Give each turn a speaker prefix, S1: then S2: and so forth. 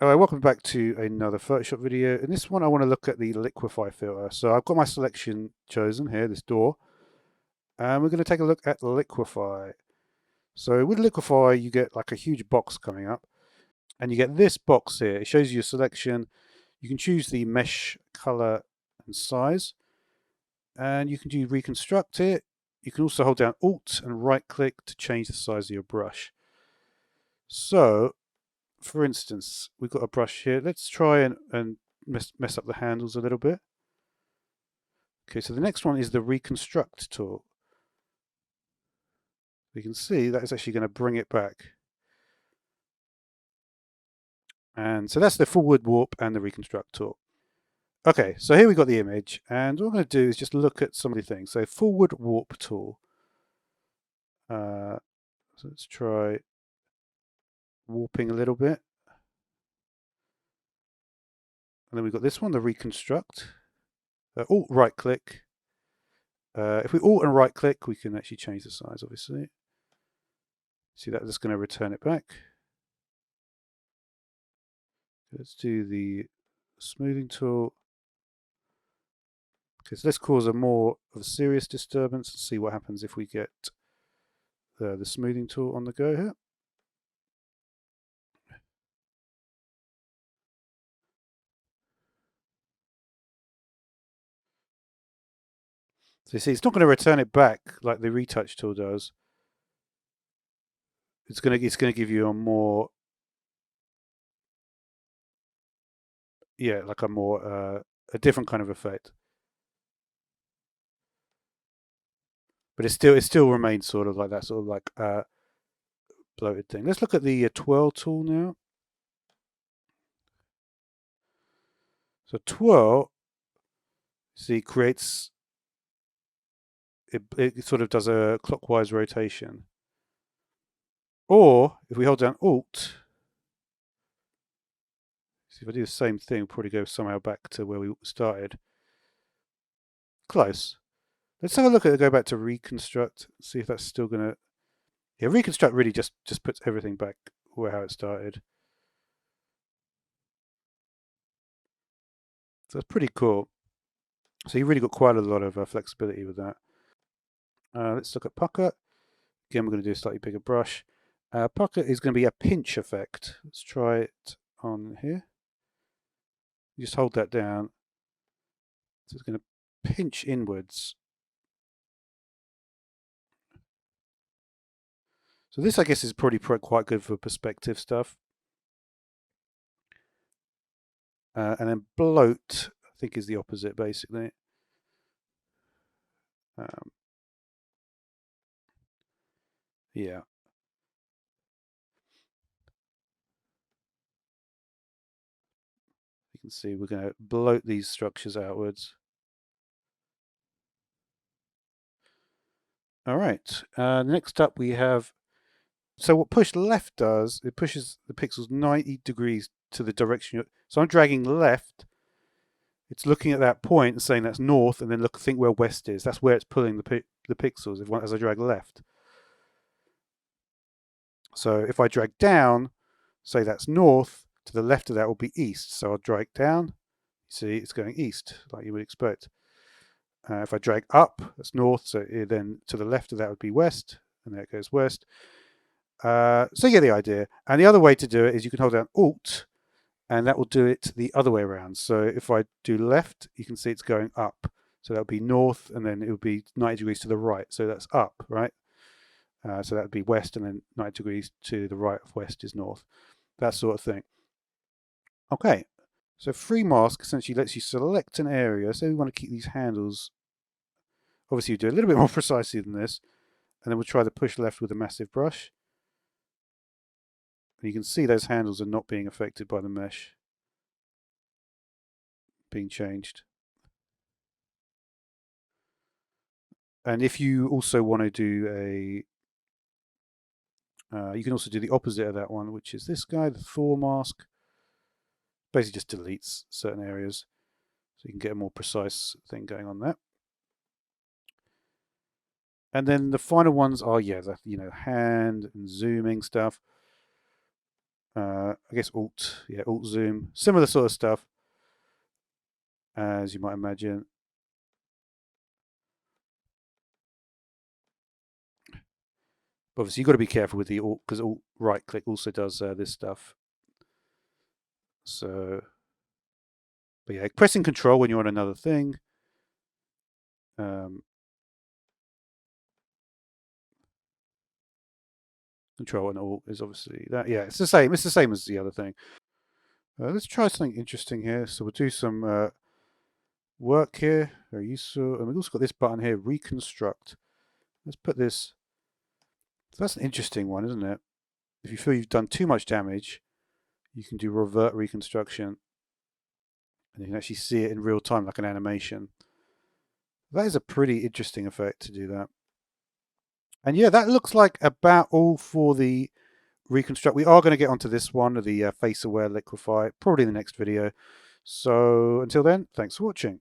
S1: Alright, welcome back to another Photoshop video. In this one I want to look at the Liquify filter. So I've got my selection chosen here, this door, and we're going to take a look at Liquify. So with Liquify you get like a huge box coming up, and you get this box here. It shows you a selection. You can choose the mesh color and size, and you can do Reconstruct it. You can also hold down Alt and right click to change the size of your brush. So for instance, we've got a brush here. Let's try and mess up the handles a little bit. Okay, so the next one is the Reconstruct tool. You can see that is actually going to bring it back. And so that's the forward warp and the Reconstruct tool. Okay, so here we've got the image, and what I'm going to do is just look at some of the things. So forward warp tool. So let's try warping a little bit. And then we've got this one, the Reconstruct. Alt right click. If we Alt and right click, we can actually change the size, obviously. See that, that's going to return it back. Let's do the smoothing tool. Okay, so let's cause a more of a serious disturbance and see what happens if we get the smoothing tool on the go here. So you see, it's not going to return it back like the retouch tool does. It's going to give you a more, like a different kind of effect. But it still remains sort of like that, sort of like bloated thing. Let's look at the Twirl tool now. So Twirl, see, creates, it sort of does a clockwise rotation. Or if we hold down Alt, see if I do the same thing, we'll probably go somehow back to where we started. Close. Let's have a look at it, go back to Reconstruct, see if that's still going to... Yeah, Reconstruct really just puts everything back where how it started. So it's pretty cool. So you really got quite a lot of flexibility with that. Let's look at Pucker. Again, we're going to do a slightly bigger brush. Pucker is going to be a pinch effect. Let's try it on here. You just hold that down. So it's going to pinch inwards. So this, I guess, is probably quite good for perspective stuff. And then Bloat, I think, is the opposite, basically. Yeah. You can see we're going to bloat these structures outwards. All right. Next up, we have... So what push left does, it pushes the pixels 90 degrees to the direction. So I'm dragging left. It's looking at that point and saying that's north, and then think where west is. That's where it's pulling the pixels as I drag left. So if I drag down, say that's north, to the left of that will be east. So I'll drag down. See, it's going east, like you would expect. If I drag up, that's north. So then to the left of that would be west, and there it goes west. So you get the idea. And the other way to do it is you can hold down Alt, and that will do it the other way around. So if I do left, you can see it's going up. So that would be north, and then it would be 90 degrees to the right. So that's up, right? So that would be west, and then 90 degrees to the right of west is north. That sort of thing. Okay, so free mask essentially lets you select an area. So we want to keep these handles. Obviously, you do a little bit more precisely than this. And then we'll try the push left with a massive brush. And you can see those handles are not being affected by the mesh being changed. And if you also want to do you can also do the opposite of that one, which is this guy, the Thor Mask. Basically just deletes certain areas. So you can get a more precise thing going on there. And then the final ones are, hand and zooming stuff. I guess Alt, yeah, Alt Zoom, similar sort of stuff as you might imagine. Obviously, you've got to be careful with the Alt because Alt right click also does this stuff. So, but yeah, pressing Control when you're on another thing. Control and Alt is obviously that. Yeah, it's the same. It's the same as the other thing. Let's try something interesting here. So we'll do some work here. Very useful. And we've also got this button here, Reconstruct. Let's put this. So that's an interesting one, isn't it? If you feel you've done too much damage, you can do revert reconstruction. And you can actually see it in real time like an animation. That is a pretty interesting effect to do that. And yeah, that looks like about all for the Reconstruct. We are going to get onto this one, the face aware Liquify, probably in the next video. So until then, thanks for watching.